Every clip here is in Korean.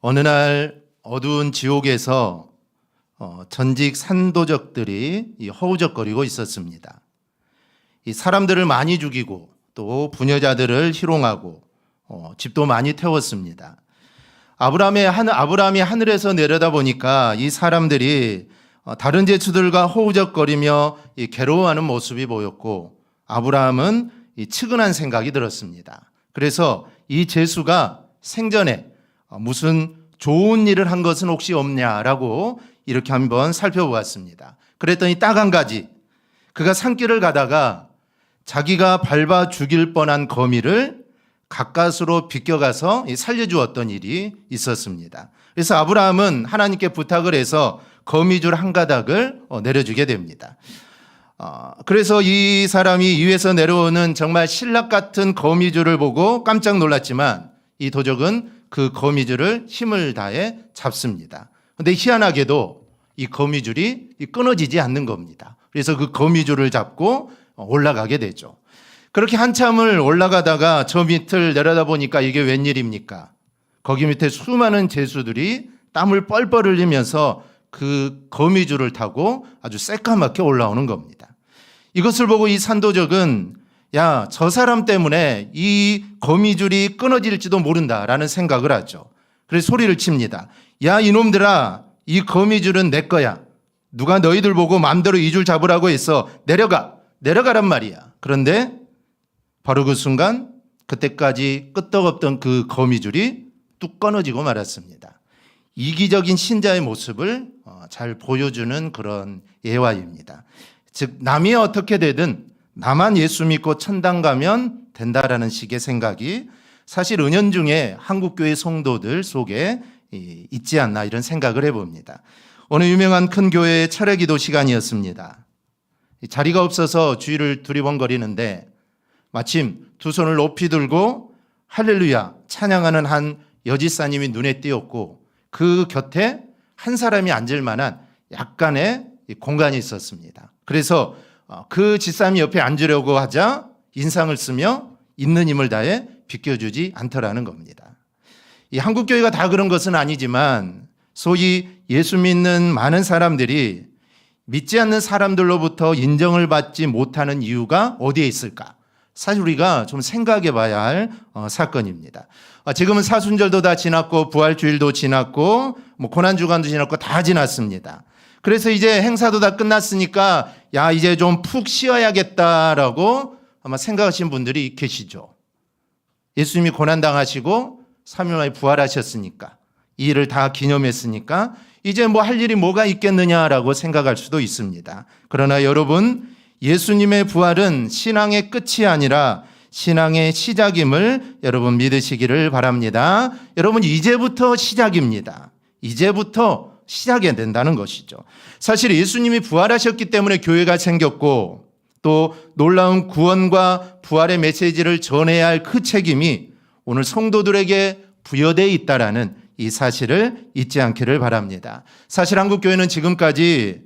어느 날 어두운 지옥에서 전직 산도적들이 허우적거리고 있었습니다. 이 사람들을 많이 죽이고 또 부녀자들을 희롱하고 집도 많이 태웠습니다. 아브라함이 하늘에서 내려다 보니까 이 사람들이 다른 제수들과 허우적거리며 괴로워하는 모습이 보였고, 아브라함은 측은한 생각이 들었습니다. 그래서 이 제수가 생전에 무슨 좋은 일을 한 것은 혹시 없냐라고 이렇게 한번 살펴보았습니다. 그랬더니 딱 한 가지, 그가 산길을 가다가 자기가 밟아 죽일 뻔한 거미를 가까스로 비껴가서 살려주었던 일이 있었습니다. 그래서 아브라함은 하나님께 부탁을 해서 거미줄 한 가닥을 내려주게 됩니다. 그래서 이 사람이 위에서 내려오는 정말 신락 같은 거미줄을 보고 깜짝 놀랐지만, 이 도적은 그 거미줄을 힘을 다해 잡습니다. 그런데 희한하게도 이 거미줄이 끊어지지 않는 겁니다. 그래서 그 거미줄을 잡고 올라가게 되죠. 그렇게 한참을 올라가다가 저 밑을 내려다보니까 이게 웬일입니까? 거기 밑에 수많은 제수들이 땀을 뻘뻘 흘리면서 그 거미줄을 타고 아주 새까맣게 올라오는 겁니다. 이것을 보고 이 산도적은 야, 저 사람 때문에 이 거미줄이 끊어질지도 모른다라는 생각을 하죠. 그래서 소리를 칩니다. 야, 이놈들아, 이 거미줄은 내 거야. 누가 너희들 보고 마음대로 이 줄 잡으라고 해서 내려가란 말이야. 그런데 바로 그 순간 그때까지 끄떡없던 그 거미줄이 뚝 끊어지고 말았습니다. 이기적인 신자의 모습을 잘 보여주는 그런 예화입니다. 즉, 남이 어떻게 되든 나만 예수 믿고 천당 가면 된다라는 식의 생각이 사실 은연중에 한국교회 성도들 속에 있지 않나, 이런 생각을 해봅니다. 어느 유명한 큰 교회의 철회기도 시간이었습니다. 자리가 없어서 주위를 두리번거리는데 마침 두 손을 높이 들고 할렐루야 찬양하는 한 여지사님이 눈에 띄었고, 그 곁에 한 사람이 앉을 만한 약간의 공간이 있었습니다. 그래서 그 지사님이 옆에 앉으려고 하자 인상을 쓰며 있는 힘을 다해 비껴주지 않더라는 겁니다. 이 한국교회가 다 그런 것은 아니지만 소위 예수 믿는 많은 사람들이 믿지 않는 사람들로부터 인정을 받지 못하는 이유가 어디에 있을까? 사실 우리가 좀 생각해 봐야 할 사건입니다. 지금은 사순절도 다 지났고 부활주일도 지났고 고난주간도 지났고 다 지났습니다. 그래서 이제 행사도 다 끝났으니까 야, 이제 좀 푹 쉬어야겠다라고 아마 생각하시는 분들이 계시죠. 예수님이 고난당하시고 3일 만에 부활하셨으니까, 이 일을 다 기념했으니까 이제 할 일이 뭐가 있겠느냐라고 생각할 수도 있습니다. 그러나 여러분, 예수님의 부활은 신앙의 끝이 아니라 신앙의 시작임을 여러분 믿으시기를 바랍니다. 여러분, 이제부터 시작입니다. 이제부터 시작해야 된다는 것이죠. 사실 예수님이 부활하셨기 때문에 교회가 생겼고, 또 놀라운 구원과 부활의 메시지를 전해야 할 그 책임이 오늘 성도들에게 부여되어 있다라는 이 사실을 잊지 않기를 바랍니다. 사실 한국교회는 지금까지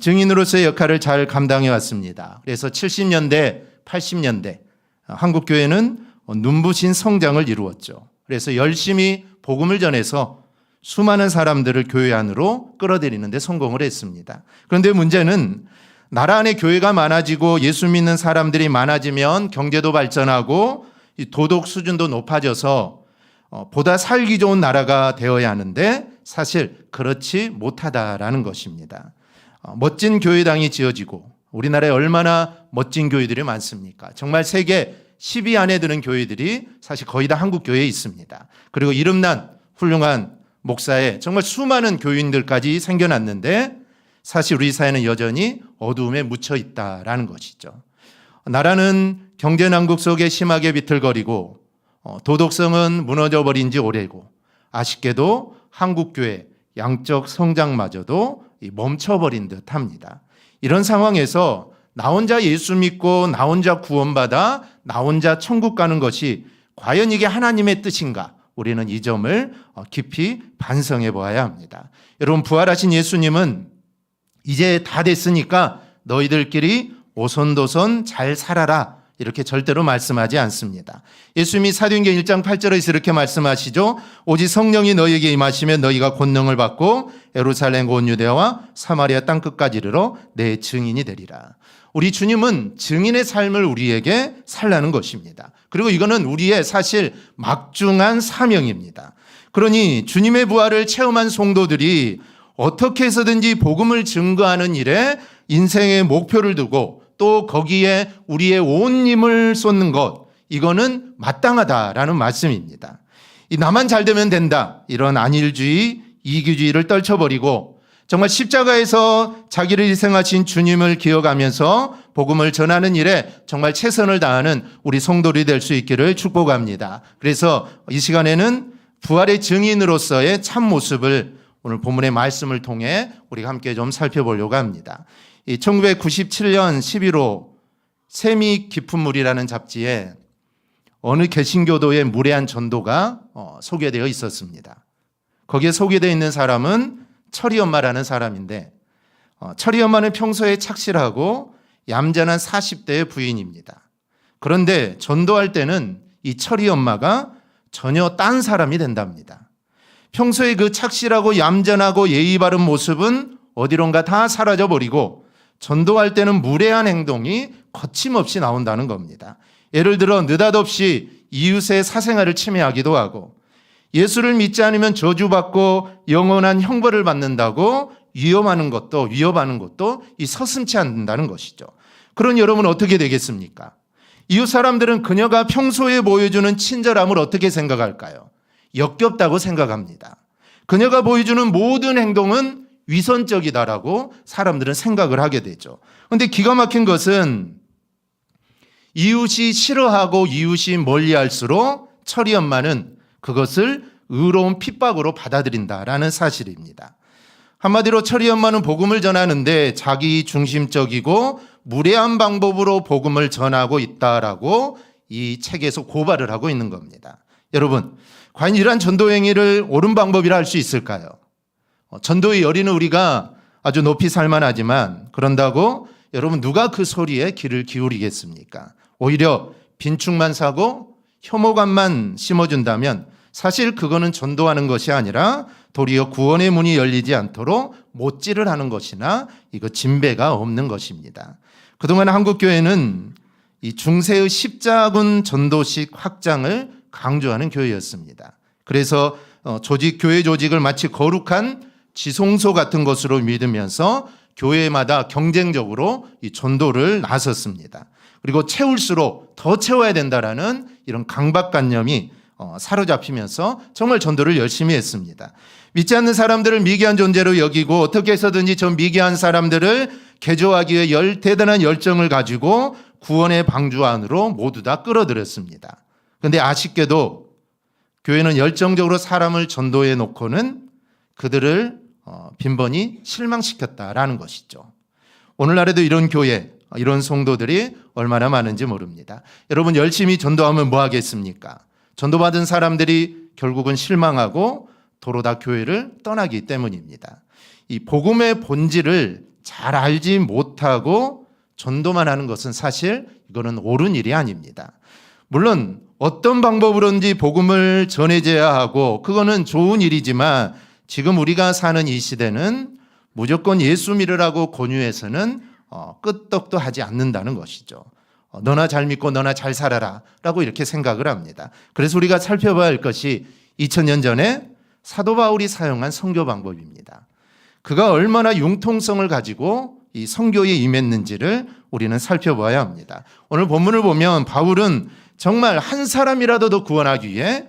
증인으로서의 역할을 잘 감당해 왔습니다. 그래서 70년대, 80년대 한국교회는 눈부신 성장을 이루었죠. 그래서 열심히 복음을 전해서 수많은 사람들을 교회 안으로 끌어들이는 데 성공을 했습니다. 그런데 문제는 나라 안에 교회가 많아지고 예수 믿는 사람들이 많아지면 경제도 발전하고 도덕 수준도 높아져서 보다 살기 좋은 나라가 되어야 하는데 사실 그렇지 못하다라는 것입니다. 멋진 교회당이 지어지고, 우리나라에 얼마나 멋진 교회들이 많습니까? 정말 세계 10위 안에 드는 교회들이 사실 거의 다 한국교회에 있습니다. 그리고 이름난 훌륭한 목사의 정말 수많은 교인들까지 생겨났는데 사실 우리 사회는 여전히 어두움에 묻혀 있다라는 것이죠. 나라는 경제난국 속에 심하게 비틀거리고 도덕성은 무너져버린 지 오래고, 아쉽게도 한국교회 양적 성장마저도 멈춰버린 듯합니다. 이런 상황에서 나 혼자 예수 믿고 나 혼자 구원받아 나 혼자 천국 가는 것이 과연 이게 하나님의 뜻인가? 우리는 이 점을 깊이 반성해 보아야 합니다. 여러분, 부활하신 예수님은 이제 다 됐으니까 너희들끼리 오손도손 잘 살아라, 이렇게 절대로 말씀하지 않습니다. 예수님이 사도행전 1장 8절에서 이렇게 말씀하시죠. 오직 성령이 너희에게 임하시면 너희가 권능을 받고 예루살렘 온 유대와 사마리아 땅끝까지 이르러 내 증인이 되리라. 우리 주님은 증인의 삶을 우리에게 살라는 것입니다. 그리고 이거는 우리의 사실 막중한 사명입니다. 그러니 주님의 부활을 체험한 성도들이 어떻게 해서든지 복음을 증거하는 일에 인생의 목표를 두고 또 거기에 우리의 온 힘을 쏟는 것, 이거는 마땅하다라는 말씀입니다. 이 나만 잘 되면 된다, 이런 안일주의, 이기주의를 떨쳐버리고 정말 십자가에서 자기를 희생하신 주님을 기억하면서 복음을 전하는 일에 정말 최선을 다하는 우리 성도들이 될 수 있기를 축복합니다. 그래서 이 시간에는 부활의 증인으로서의 참 모습을 오늘 본문의 말씀을 통해 우리가 함께 좀 살펴보려고 합니다. 1997년 11호 샘이 깊은 물이라는 잡지에 어느 개신교도의 무례한 전도가 소개되어 있었습니다. 거기에 소개되어 있는 사람은 철이 엄마라는 사람인데 철이 엄마는 평소에 착실하고 얌전한 40대의 부인입니다. 그런데 전도할 때는 이 철이 엄마가 전혀 딴 사람이 된답니다. 평소에 그 착실하고 얌전하고 예의 바른 모습은 어디론가 다 사라져버리고 전도할 때는 무례한 행동이 거침없이 나온다는 겁니다. 예를 들어 느닷없이 이웃의 사생활을 침해하기도 하고 예수를 믿지 않으면 저주받고 영원한 형벌을 받는다고 위협하는 것도 이 서슴지 않는다는 것이죠. 그런 여러분 어떻게 되겠습니까? 이웃 사람들은 그녀가 평소에 보여주는 친절함을 어떻게 생각할까요? 역겹다고 생각합니다. 그녀가 보여주는 모든 행동은 위선적이다라고 사람들은 생각을 하게 되죠. 그런데 기가 막힌 것은 이웃이 싫어하고 이웃이 멀리할수록 철이 엄마는 그것을 의로운 핍박으로 받아들인다라는 사실입니다. 한마디로 철이 엄마는 복음을 전하는데 자기 중심적이고 무례한 방법으로 복음을 전하고 있다라고 이 책에서 고발을 하고 있는 겁니다. 여러분, 과연 이러한 전도 행위를 옳은 방법이라 할 수 있을까요? 전도의 열의는 우리가 아주 높이 살만하지만 그런다고 여러분 누가 그 소리에 귀를 기울이겠습니까? 오히려 빈축만 사고 혐오감만 심어준다면 사실 그거는 전도하는 것이 아니라 도리어 구원의 문이 열리지 않도록 못질을 하는 것이나 이거 진배가 없는 것입니다. 그동안 한국교회는 이 중세의 십자군 전도식 확장을 강조하는 교회였습니다. 그래서 교회 조직을 마치 거룩한 지성소 같은 것으로 믿으면서 교회마다 경쟁적으로 이 전도를 나섰습니다. 그리고 채울수록 더 채워야 된다라는 이런 강박관념이 사로잡히면서 정말 전도를 열심히 했습니다. 믿지 않는 사람들을 미개한 존재로 여기고 어떻게 해서든지 저 미개한 사람들을 개조하기 위해 대단한 열정을 가지고 구원의 방주 안으로 모두 다 끌어들였습니다. 그런데 아쉽게도 교회는 열정적으로 사람을 전도해 놓고는 그들을 빈번히 실망시켰다라는 것이죠. 오늘날에도 이런 교회, 이런 성도들이 얼마나 많은지 모릅니다. 여러분 열심히 전도하면 뭐 하겠습니까? 전도받은 사람들이 결국은 실망하고 도로 다 교회를 떠나기 때문입니다. 이 복음의 본질을 잘 알지 못하고 전도만 하는 것은 사실 이거는 옳은 일이 아닙니다. 물론 어떤 방법으로든지 복음을 전해져야 하고 그거는 좋은 일이지만 지금 우리가 사는 이 시대는 무조건 예수 믿으라고 권유해서는 끄떡도 하지 않는다는 것이죠. 너나 잘 믿고 너나 잘 살아라 라고 이렇게 생각을 합니다. 그래서 우리가 살펴봐야 할 것이 2000년 전에 사도 바울이 사용한 선교 방법입니다. 그가 얼마나 융통성을 가지고 이 선교에 임했는지를 우리는 살펴봐야 합니다. 오늘 본문을 보면 바울은 정말 한 사람이라도 더 구원하기 위해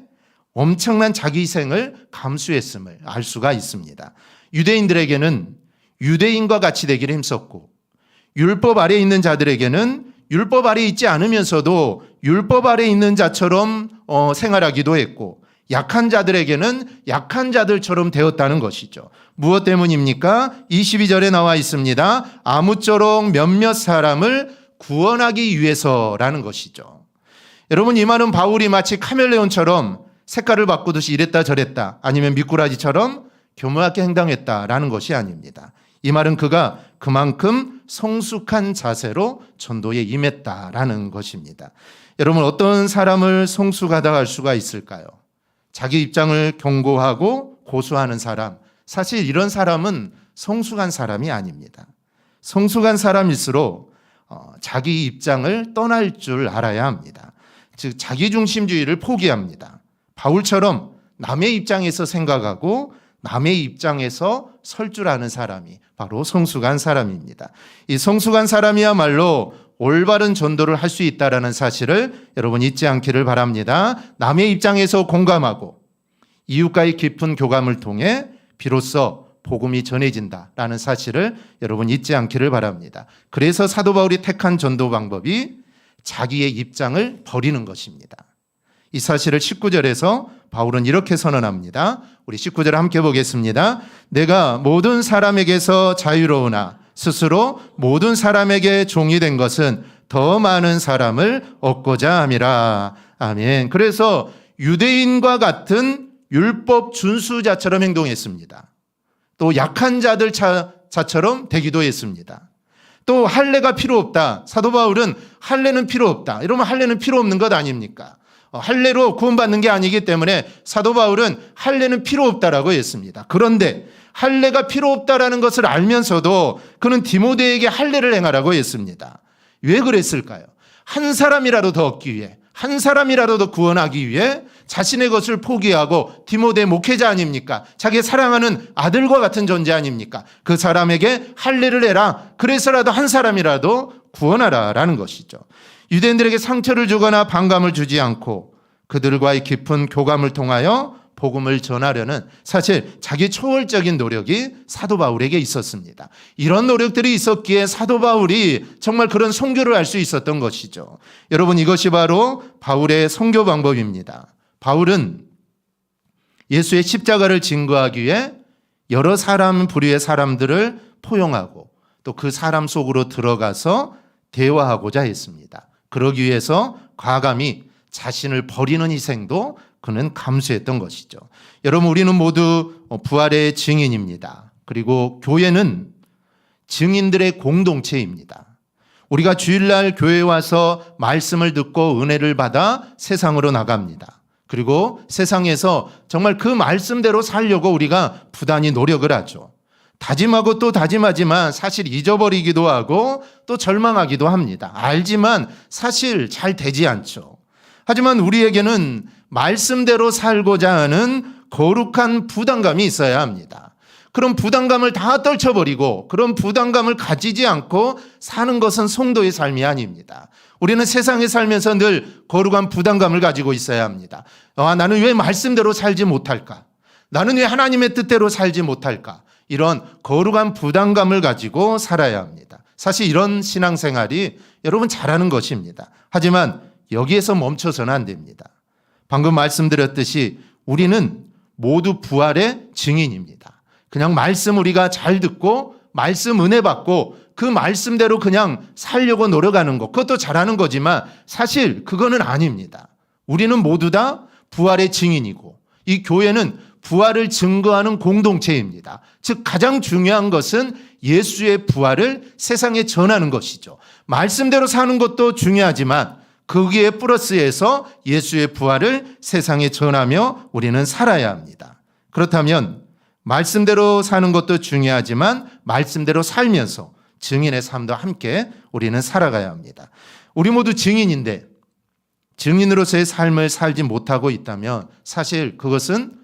엄청난 자기 희생을 감수했음을 알 수가 있습니다. 유대인들에게는 유대인과 같이 되기를 힘썼고 율법 아래에 있는 자들에게는 율법 아래에 있지 않으면서도 율법 아래에 있는 자처럼 생활하기도 했고 약한 자들에게는 약한 자들처럼 되었다는 것이죠. 무엇 때문입니까? 22절에 나와 있습니다. 아무쪼록 몇몇 사람을 구원하기 위해서라는 것이죠. 여러분 이 말은 바울이 마치 카멜레온처럼 색깔을 바꾸듯이 이랬다 저랬다 아니면 미꾸라지처럼 교묘하게 행동했다라는 것이 아닙니다. 이 말은 그가 그만큼 성숙한 자세로 전도에 임했다라는 것입니다. 여러분, 어떤 사람을 성숙하다고 할 수가 있을까요? 자기 입장을 경고하고 고수하는 사람, 사실 이런 사람은 성숙한 사람이 아닙니다. 성숙한 사람일수록 자기 입장을 떠날 줄 알아야 합니다. 즉 자기중심주의를 포기합니다. 바울처럼 남의 입장에서 생각하고 남의 입장에서 설 줄 아는 사람이 바로 성숙한 사람입니다. 이 성숙한 사람이야말로 올바른 전도를 할 수 있다는 사실을 여러분 잊지 않기를 바랍니다. 남의 입장에서 공감하고 이웃과의 깊은 교감을 통해 비로소 복음이 전해진다라는 사실을 여러분 잊지 않기를 바랍니다. 그래서 사도 바울이 택한 전도 방법이 자기의 입장을 버리는 것입니다. 이 사실을 19절에서 바울은 이렇게 선언합니다. 우리 19절 함께 보겠습니다. 내가 모든 사람에게서 자유로우나 스스로 모든 사람에게 종이 된 것은 더 많은 사람을 얻고자 함이라. 아멘. 그래서 유대인과 같은 율법 준수자처럼 행동했습니다. 또 약한 자들 자처럼 되기도 했습니다. 또 할례가 필요 없다. 사도 바울은 할례는 필요 없다. 이러면 할례는 필요 없는 것 아닙니까? 할례로 구원받는 게 아니기 때문에 사도 바울은 할례는 필요 없다라고 했습니다. 그런데 할례가 필요 없다라는 것을 알면서도 그는 디모데에게 할례를 행하라고 했습니다. 왜 그랬을까요? 한 사람이라도 더 얻기 위해, 한 사람이라도 더 구원하기 위해 자신의 것을 포기하고 디모데 목회자 아닙니까? 자기 사랑하는 아들과 같은 존재 아닙니까? 그 사람에게 할례를 해라. 그래서라도 한 사람이라도 구원하라라는 것이죠. 유대인들에게 상처를 주거나 반감을 주지 않고 그들과의 깊은 교감을 통하여 복음을 전하려는 사실 자기 초월적인 노력이 사도 바울에게 있었습니다. 이런 노력들이 있었기에 사도 바울이 정말 그런 선교를 할 수 있었던 것이죠. 여러분, 이것이 바로 바울의 선교 방법입니다. 바울은 예수의 십자가를 증거하기 위해 여러 사람 부류의 사람들을 포용하고 또 그 사람 속으로 들어가서 대화하고자 했습니다. 그러기 위해서 과감히 자신을 버리는 희생도 그는 감수했던 것이죠. 여러분, 우리는 모두 부활의 증인입니다. 그리고 교회는 증인들의 공동체입니다. 우리가 주일날 교회에 와서 말씀을 듣고 은혜를 받아 세상으로 나갑니다. 그리고 세상에서 정말 그 말씀대로 살려고 우리가 부단히 노력을 하죠. 다짐하고 또 다짐하지만 사실 잊어버리기도 하고 또 절망하기도 합니다. 알지만 사실 잘 되지 않죠. 하지만 우리에게는 말씀대로 살고자 하는 거룩한 부담감이 있어야 합니다. 그런 부담감을 다 떨쳐버리고 그런 부담감을 가지지 않고 사는 것은 성도의 삶이 아닙니다. 우리는 세상에 살면서 늘 거룩한 부담감을 가지고 있어야 합니다. 나는 왜 말씀대로 살지 못할까? 나는 왜 하나님의 뜻대로 살지 못할까? 이런 거룩한 부담감을 가지고 살아야 합니다. 사실 이런 신앙생활이 여러분 잘하는 것입니다. 하지만 여기에서 멈춰서는 안 됩니다. 방금 말씀드렸듯이 우리는 모두 부활의 증인입니다. 그냥 말씀 우리가 잘 듣고 말씀 은혜 받고 그 말씀대로 그냥 살려고 노력하는 것, 그것도 잘하는 거지만 사실 그거는 아닙니다. 우리는 모두 다 부활의 증인이고 이 교회는 부활을 증거하는 공동체입니다. 즉 가장 중요한 것은 예수의 부활을 세상에 전하는 것이죠. 말씀대로 사는 것도 중요하지만 거기에 플러스해서 예수의 부활을 세상에 전하며 우리는 살아야 합니다. 그렇다면 말씀대로 사는 것도 중요하지만 말씀대로 살면서 증인의 삶도 함께 우리는 살아가야 합니다. 우리 모두 증인인데 증인으로서의 삶을 살지 못하고 있다면 사실 그것은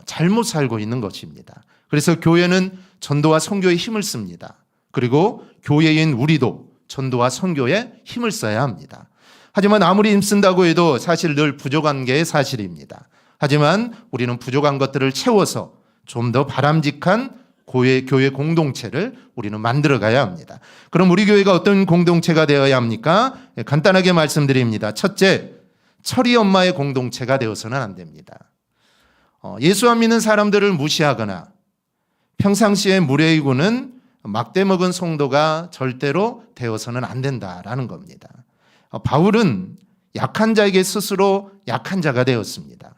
잘못 살고 있는 것입니다. 그래서 교회는 전도와 선교에 힘을 씁니다. 그리고 교회인 우리도 전도와 선교에 힘을 써야 합니다. 하지만 아무리 힘쓴다고 해도 사실 늘 부족한 게 사실입니다. 하지만 우리는 부족한 것들을 채워서 좀 더 바람직한 교회 공동체를 우리는 만들어 가야 합니다. 그럼 우리 교회가 어떤 공동체가 되어야 합니까? 간단하게 말씀드립니다. 첫째, 철이 엄마의 공동체가 되어서는 안 됩니다. 예수 안 믿는 사람들을 무시하거나 평상시에 무례이고는 막대 먹은 성도가 절대로 되어서는 안 된다라는 겁니다. 바울은 약한 자에게 스스로 약한 자가 되었습니다.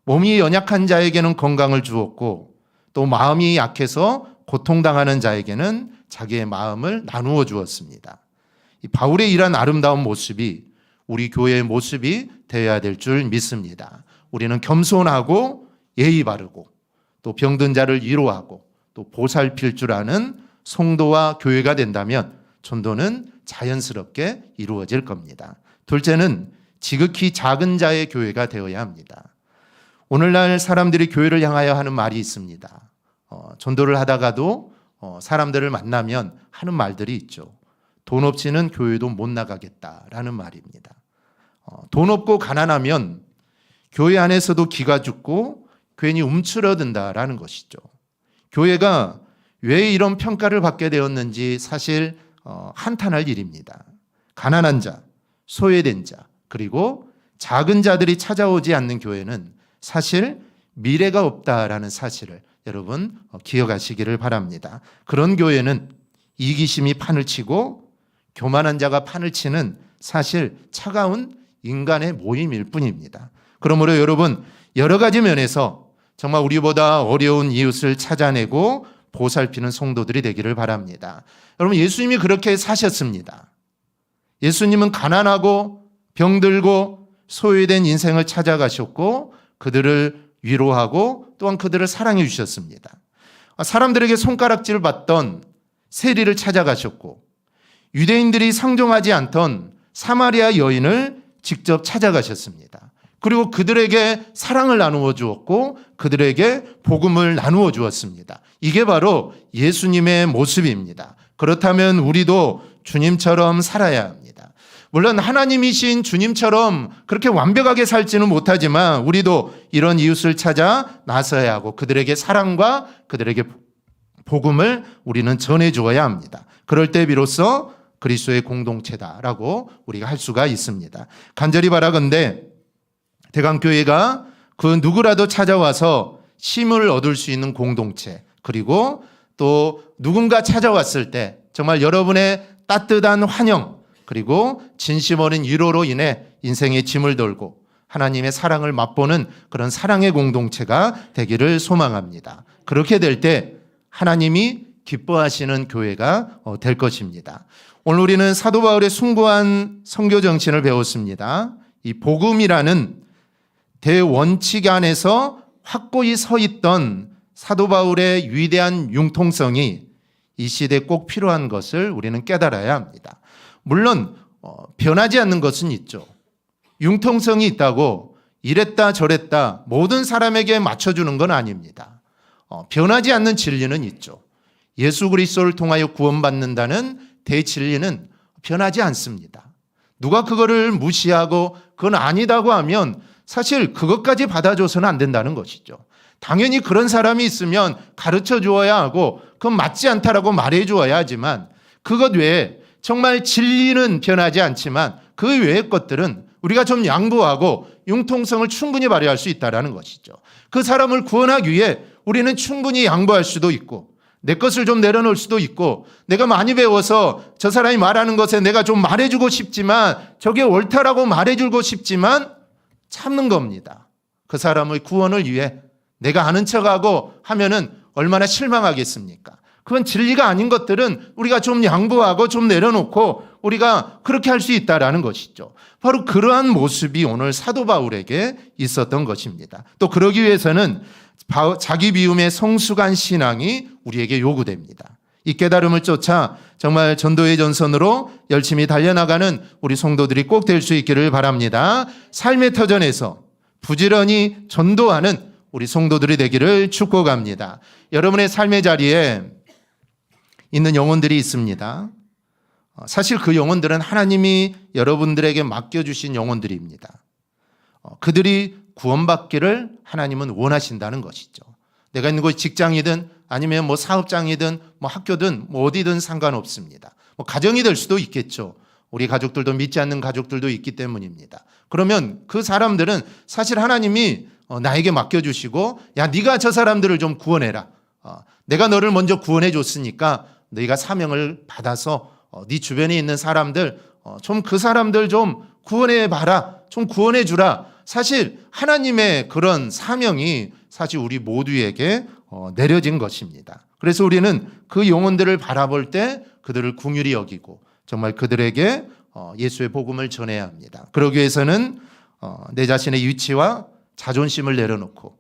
몸이 연약한 자에게는 건강을 주었고 또 마음이 약해서 고통당하는 자에게는 자기의 마음을 나누어 주었습니다. 이 바울의 이런 아름다운 모습이 우리 교회의 모습이 되어야 될 줄 믿습니다. 우리는 겸손하고 예의 바르고 또 병든 자를 위로하고 또 보살필 줄 아는 성도와 교회가 된다면 전도는 자연스럽게 이루어질 겁니다. 둘째는 지극히 작은 자의 교회가 되어야 합니다. 오늘날 사람들이 교회를 향하여 하는 말이 있습니다. 전도를 하다가도 사람들을 만나면 하는 말들이 있죠. 돈 없이는 교회도 못 나가겠다라는 말입니다. 돈 없고 가난하면 교회 안에서도 기가 죽고 괜히 움츠러든다라는 것이죠. 교회가 왜 이런 평가를 받게 되었는지 사실 한탄할 일입니다. 가난한 자, 소외된 자, 그리고 작은 자들이 찾아오지 않는 교회는 사실 미래가 없다라는 사실을 여러분 기억하시기를 바랍니다. 그런 교회는 이기심이 판을 치고 교만한 자가 판을 치는 사실 차가운 인간의 모임일 뿐입니다. 그러므로 여러분 여러 가지 면에서 정말 우리보다 어려운 이웃을 찾아내고 보살피는 성도들이 되기를 바랍니다. 여러분 예수님이 그렇게 사셨습니다. 예수님은 가난하고 병들고 소외된 인생을 찾아가셨고 그들을 위로하고 또한 그들을 사랑해 주셨습니다. 사람들에게 손가락질을 받던 세리를 찾아가셨고 유대인들이 상종하지 않던 사마리아 여인을 직접 찾아가셨습니다. 그리고 그들에게 사랑을 나누어 주었고 그들에게 복음을 나누어 주었습니다. 이게 바로 예수님의 모습입니다. 그렇다면 우리도 주님처럼 살아야 합니다. 물론 하나님이신 주님처럼 그렇게 완벽하게 살지는 못하지만 우리도 이런 이웃을 찾아 나서야 하고 그들에게 사랑과 그들에게 복음을 우리는 전해 주어야 합니다. 그럴 때 비로소 그리스도의 공동체다라고 우리가 할 수가 있습니다. 간절히 바라건대 대강교회가 그 누구라도 찾아와서 힘을 얻을 수 있는 공동체, 그리고 또 누군가 찾아왔을 때 정말 여러분의 따뜻한 환영 그리고 진심 어린 위로로 인해 인생의 짐을 덜고 하나님의 사랑을 맛보는 그런 사랑의 공동체가 되기를 소망합니다. 그렇게 될 때 하나님이 기뻐하시는 교회가 될 것입니다. 오늘 우리는 사도 바울의 숭고한 선교 정신을 배웠습니다. 이 복음이라는 대원칙 안에서 확고히 서 있던 사도 바울의 위대한 융통성이 이 시대에 꼭 필요한 것을 우리는 깨달아야 합니다. 물론 변하지 않는 것은 있죠. 융통성이 있다고 이랬다 저랬다 모든 사람에게 맞춰주는 건 아닙니다. 변하지 않는 진리는 있죠. 예수 그리스도를 통하여 구원받는다는 대진리는 변하지 않습니다. 누가 그거를 무시하고 그건 아니다고 하면 사실 그것까지 받아줘서는 안 된다는 것이죠. 당연히 그런 사람이 있으면 가르쳐 주어야 하고 그건 맞지 않다라고 말해 주어야 하지만 그것 외에 정말 진리는 변하지 않지만 그 외의 것들은 우리가 좀 양보하고 융통성을 충분히 발휘할 수 있다는 것이죠. 그 사람을 구원하기 위해 우리는 충분히 양보할 수도 있고 내 것을 좀 내려놓을 수도 있고 내가 많이 배워서 저 사람이 말하는 것에 내가 좀 말해주고 싶지만 저게 옳다라고 말해주고 싶지만 참는 겁니다. 그 사람의 구원을 위해 내가 아는 척하고 하면은 얼마나 실망하겠습니까? 그건 진리가 아닌 것들은 우리가 좀 양보하고 좀 내려놓고 우리가 그렇게 할 수 있다라는 것이죠. 바로 그러한 모습이 오늘 사도 바울에게 있었던 것입니다. 또 그러기 위해서는 자기 비움의 성숙한 신앙이 우리에게 요구됩니다. 이 깨달음을 쫓아 정말 전도의 전선으로 열심히 달려나가는 우리 성도들이 꼭 될 수 있기를 바랍니다. 삶의 터전에서 부지런히 전도하는 우리 성도들이 되기를 축복합니다. 여러분의 삶의 자리에 있는 영혼들이 있습니다. 사실 그 영혼들은 하나님이 여러분들에게 맡겨주신 영혼들입니다. 그들이 구원받기를 하나님은 원하신다는 것이죠. 내가 있는 곳이 직장이든 아니면 뭐 사업장이든 뭐 학교든 뭐 어디든 상관없습니다. 뭐 가정이 될 수도 있겠죠. 우리 가족들도 믿지 않는 가족들도 있기 때문입니다. 그러면 그 사람들은 사실 하나님이 나에게 맡겨주시고 야 네가 저 사람들을 좀 구원해라. 내가 너를 먼저 구원해 줬으니까 너희가 사명을 받아서 네 주변에 있는 사람들 좀 그 사람들 좀 구원해 봐라. 좀 구원해 주라. 사실 하나님의 그런 사명이 사실 우리 모두에게 내려진 것입니다. 그래서 우리는 그 영혼들을 바라볼 때 그들을 긍휼히 여기고 정말 그들에게 예수의 복음을 전해야 합니다. 그러기 위해서는 내 자신의 위치와 자존심을 내려놓고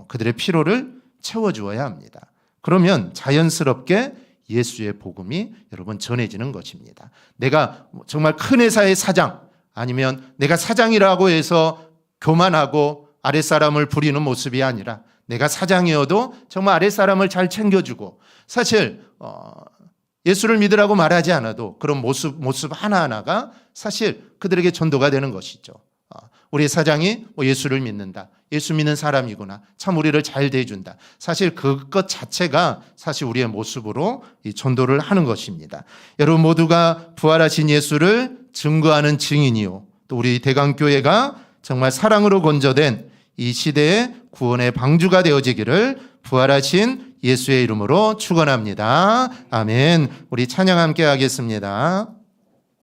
그들의 필요를 채워주어야 합니다. 그러면 자연스럽게 예수의 복음이 여러분 전해지는 것입니다. 내가 정말 큰 회사의 사장 아니면 내가 사장이라고 해서 교만하고 아랫사람을 부리는 모습이 아니라 내가 사장이어도 정말 아랫사람을 잘 챙겨주고 사실 예수를 믿으라고 말하지 않아도 그런 모습 하나하나가 사실 그들에게 전도가 되는 것이죠. 우리 사장이 예수를 믿는다. 예수 믿는 사람이구나. 참 우리를 잘 대해준다. 사실 그것 자체가 사실 우리의 모습으로 이 전도를 하는 것입니다. 여러분 모두가 부활하신 예수를 증거하는 증인이요. 또 우리 대강교회가 정말 사랑으로 건져된 이 시대의 구원의 방주가 되어지기를 부활하신 예수의 이름으로 축원합니다. 아멘. 우리 찬양 함께 하겠습니다.